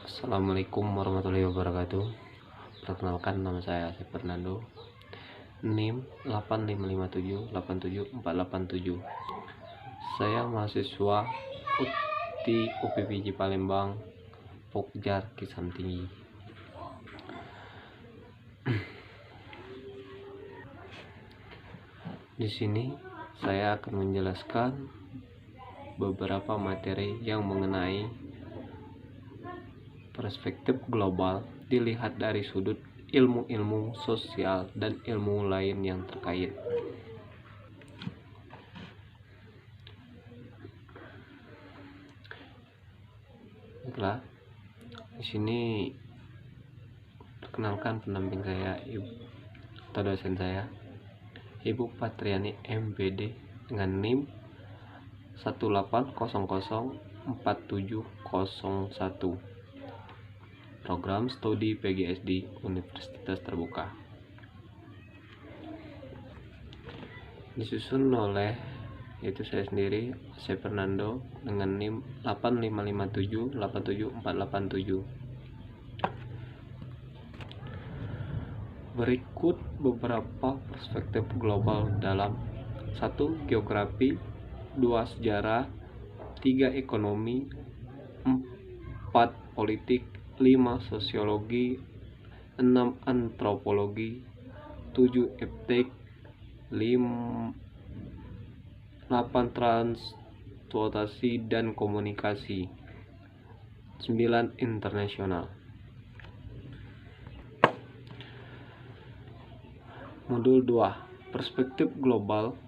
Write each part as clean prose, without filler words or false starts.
Assalamualaikum warahmatullahi wabarakatuh. Perkenalkan, nama saya Asep Fernando, NIM 855787487. Saya mahasiswa di UPPJ Palembang, Pokjar Kisam Tinggi. Di sini saya akan menjelaskan beberapa materi yang mengenai perspektif global dilihat dari sudut ilmu-ilmu sosial dan ilmu lain yang terkait. Baiklah, di sini perkenalkan pendamping saya, Ibu atau dosen saya, Ibu Patriani MPD dengan NIM 180047001. Program Studi PGSD Universitas Terbuka. Disusun oleh yaitu saya sendiri, Asep Fernando, dengan NIM 855787487. Berikut beberapa perspektif global dalam 1. Geografi, 2. Sejarah, 3. Ekonomi, 4. Politik, 5. Sosiologi, 6. Antropologi, 7. Eptek, 8. Transportasi dan komunikasi, 9. Internasional. Modul 2. Perspektif global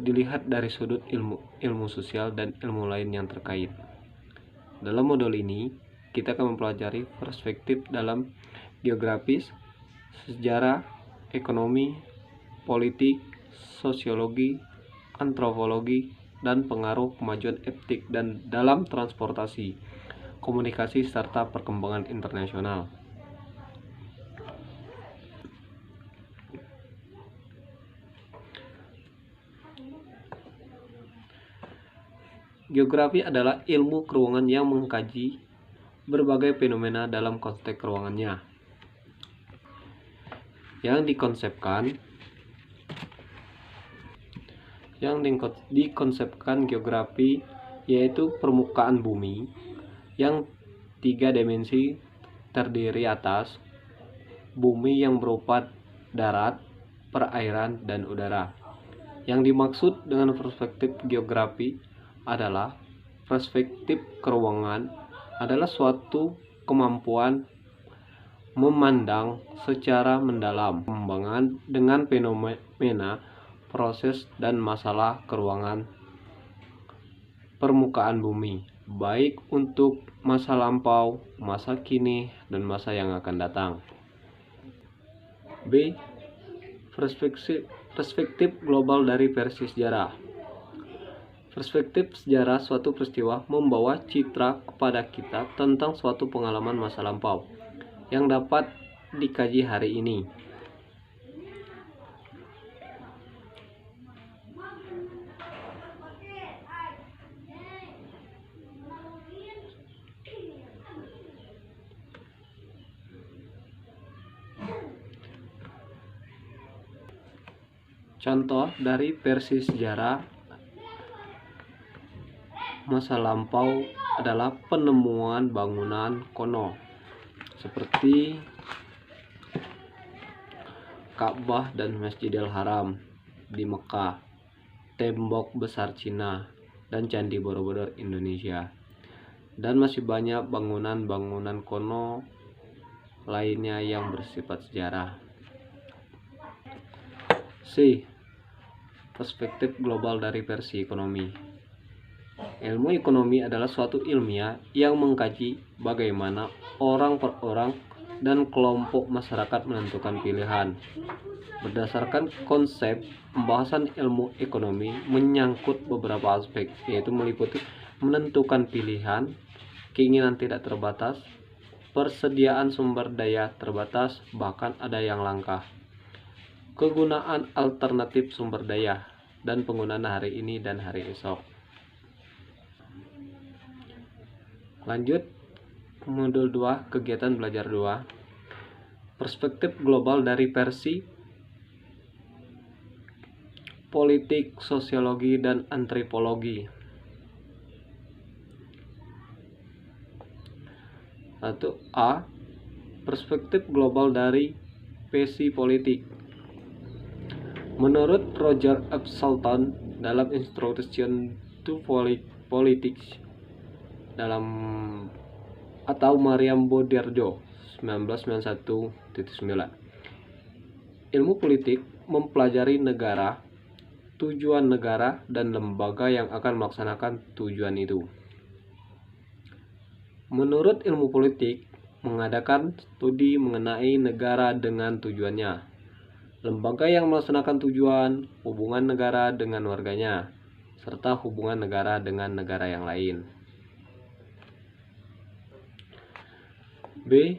dilihat dari sudut ilmu sosial dan ilmu lain yang terkait. Dalam modul ini, kita akan mempelajari perspektif dalam geografis, sejarah, ekonomi, politik, sosiologi, antropologi, dan pengaruh kemajuan eptek dan dalam transportasi, komunikasi, serta perkembangan internasional. Geografi adalah ilmu keruangan yang mengkaji berbagai fenomena dalam konteks keruangannya. Yang dikonsepkan geografi yaitu permukaan bumi yang 3 dimensi terdiri atas bumi yang berupa darat, perairan, dan udara. Yang dimaksud dengan perspektif geografi adalah perspektif keruangan adalah suatu kemampuan memandang secara mendalam perkembangan dengan fenomena, proses, dan masalah keruangan permukaan bumi, baik untuk masa lampau, masa kini, dan masa yang akan datang. B. Perspektif global dari versi sejarah. Perspektif sejarah suatu peristiwa membawa citra kepada kita tentang suatu pengalaman masa lampau yang dapat dikaji hari ini. Contoh dari versi sejarah masa lampau adalah penemuan bangunan kuno seperti Ka'bah dan Masjidil Haram di Mekah, tembok besar Cina, dan Candi Borobudur Indonesia, dan masih banyak bangunan-bangunan kuno lainnya yang bersifat sejarah. C. Perspektif global dari versi ekonomi. Ilmu ekonomi adalah suatu ilmiah yang mengkaji bagaimana orang per orang dan kelompok masyarakat menentukan pilihan. Berdasarkan konsep pembahasan ilmu ekonomi menyangkut beberapa aspek, yaitu meliputi menentukan pilihan, keinginan tidak terbatas, persediaan sumber daya terbatas, bahkan ada yang langka, kegunaan alternatif sumber daya, dan penggunaan hari ini dan hari esok. Lanjut Modul 2, kegiatan belajar 2. Perspektif global dari versi politik, sosiologi, dan antropologi. 1A. Perspektif global dari versi politik. Menurut Roger F. Salton dalam Introduction to Politics dalam atau Mariam Boderjo 1991-9. Ilmu politik mempelajari negara, tujuan negara, dan lembaga yang akan melaksanakan tujuan itu. Menurut ilmu politik, mengadakan studi mengenai negara dengan tujuannya, lembaga yang melaksanakan tujuan, hubungan negara dengan warganya, serta hubungan negara dengan negara yang lain. B.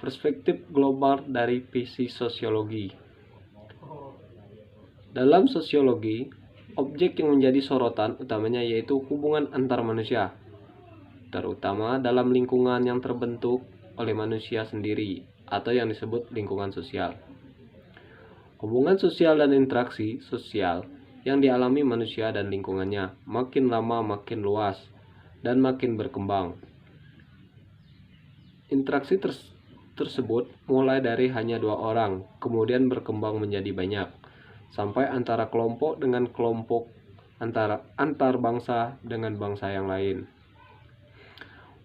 Perspektif global dari visi sosiologi. Dalam sosiologi, objek yang menjadi sorotan utamanya yaitu hubungan antar manusia, terutama dalam lingkungan yang terbentuk oleh manusia sendiri atau yang disebut lingkungan sosial. Hubungan sosial dan interaksi sosial yang dialami manusia dan lingkungannya makin lama makin luas dan makin berkembang. Interaksi tersebut mulai dari hanya 2 orang, kemudian berkembang menjadi banyak, sampai antara kelompok dengan kelompok, antar bangsa dengan bangsa yang lain.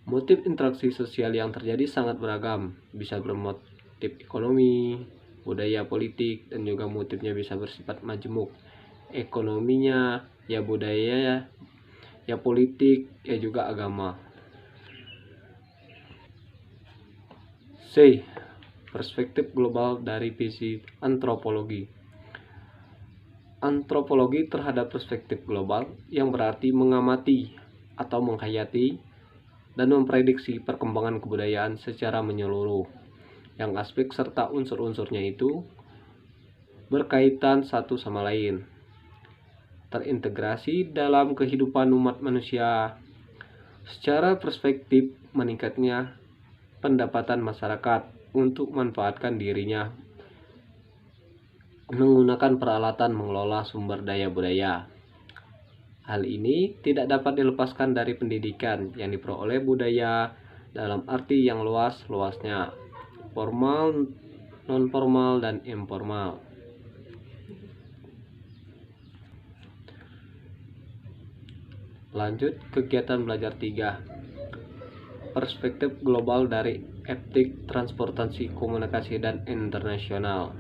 Motif interaksi sosial yang terjadi sangat beragam, bisa bermotif ekonomi, budaya, politik, dan juga motifnya bisa bersifat majemuk. Ekonominya, ya budaya, ya politik, ya juga agama. C. Perspektif global dari visi antropologi. Antropologi terhadap perspektif global yang berarti mengamati atau menghayati dan memprediksi perkembangan kebudayaan secara menyeluruh, yang aspek serta unsur-unsurnya itu berkaitan satu sama lain, terintegrasi dalam kehidupan umat manusia. Secara perspektif meningkatnya pendapatan masyarakat untuk memanfaatkan dirinya menggunakan peralatan mengelola sumber daya budaya. Hal ini tidak dapat dilepaskan dari pendidikan yang diperoleh budaya dalam arti yang luas-luasnya, formal, non-formal, dan informal. Lanjut kegiatan belajar 3. Perspektif global dari etik, transportasi, komunikasi, dan internasional.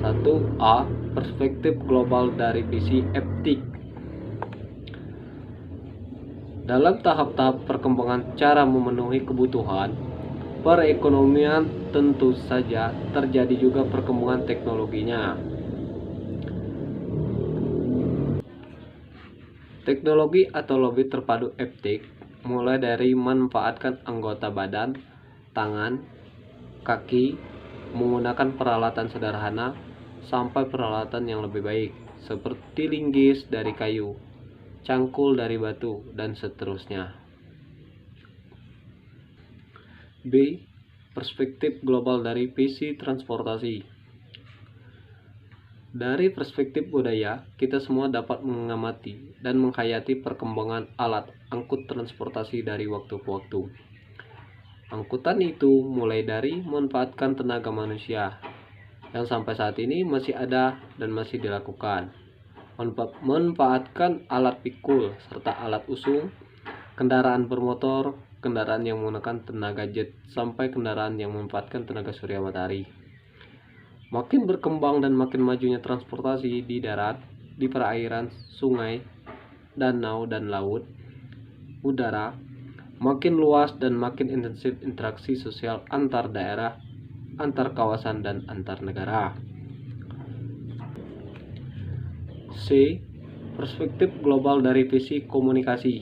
1A. Perspektif global dari visi etik. Dalam tahap-tahap perkembangan cara memenuhi kebutuhan perekonomian, tentu saja terjadi juga perkembangan teknologinya. Teknologi atau lebih terpadu etik mulai dari memanfaatkan anggota badan, tangan, kaki, menggunakan peralatan sederhana sampai peralatan yang lebih baik seperti linggis dari kayu, cangkul dari batu, dan seterusnya. B. Perspektif global dari visi transportasi. Dari perspektif budaya, kita semua dapat mengamati dan menghayati perkembangan alat angkut transportasi dari waktu ke waktu. Angkutan itu mulai dari memanfaatkan tenaga manusia, yang sampai saat ini masih ada dan masih dilakukan, memanfaatkan alat pikul serta alat usung, kendaraan bermotor, kendaraan yang menggunakan tenaga jet, sampai kendaraan yang memanfaatkan tenaga surya matahari. Makin berkembang dan makin majunya transportasi di darat, di perairan, sungai, danau, dan laut, udara, makin luas dan makin intensif interaksi sosial antar daerah, antar kawasan, dan antar negara. C. Perspektif global dari visi komunikasi.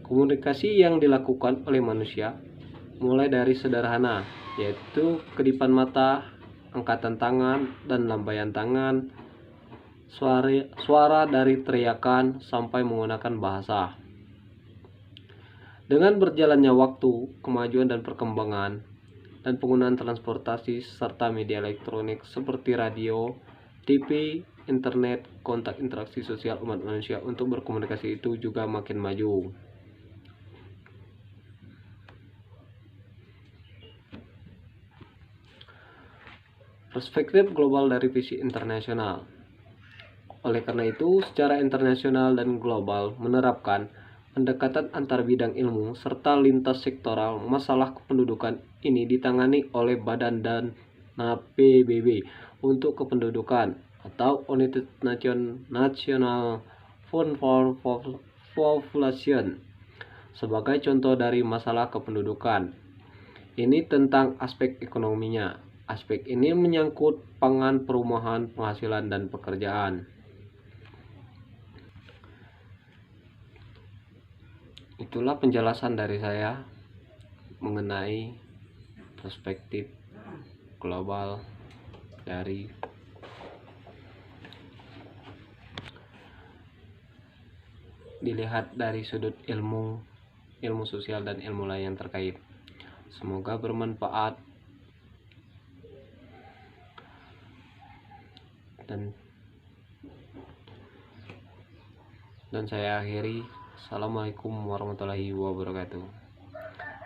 Komunikasi yang dilakukan oleh manusia mulai dari sederhana, yaitu kedipan mata, angkatan tangan, dan lambaian tangan, suara dari teriakan sampai menggunakan bahasa. Dengan berjalannya waktu, kemajuan dan perkembangan dan penggunaan transportasi serta media elektronik seperti radio, TV, internet, kontak interaksi sosial umat manusia untuk berkomunikasi itu juga makin maju. Perspektif global dari visi internasional. Oleh karena itu, secara internasional dan global menerapkan pendekatan antar bidang ilmu serta lintas sektoral, masalah kependudukan ini ditangani oleh Badan Dana PBB untuk Kependudukan atau United National Fund for Population sebagai contoh dari masalah kependudukan. Ini tentang aspek ekonominya. Aspek ini menyangkut pangan, perumahan, penghasilan, dan pekerjaan. Itulah penjelasan dari saya mengenai perspektif global dari dilihat dari sudut ilmu sosial dan ilmu lain yang terkait. Semoga bermanfaat dan saya akhiri. Assalamualaikum warahmatullahi wabarakatuh.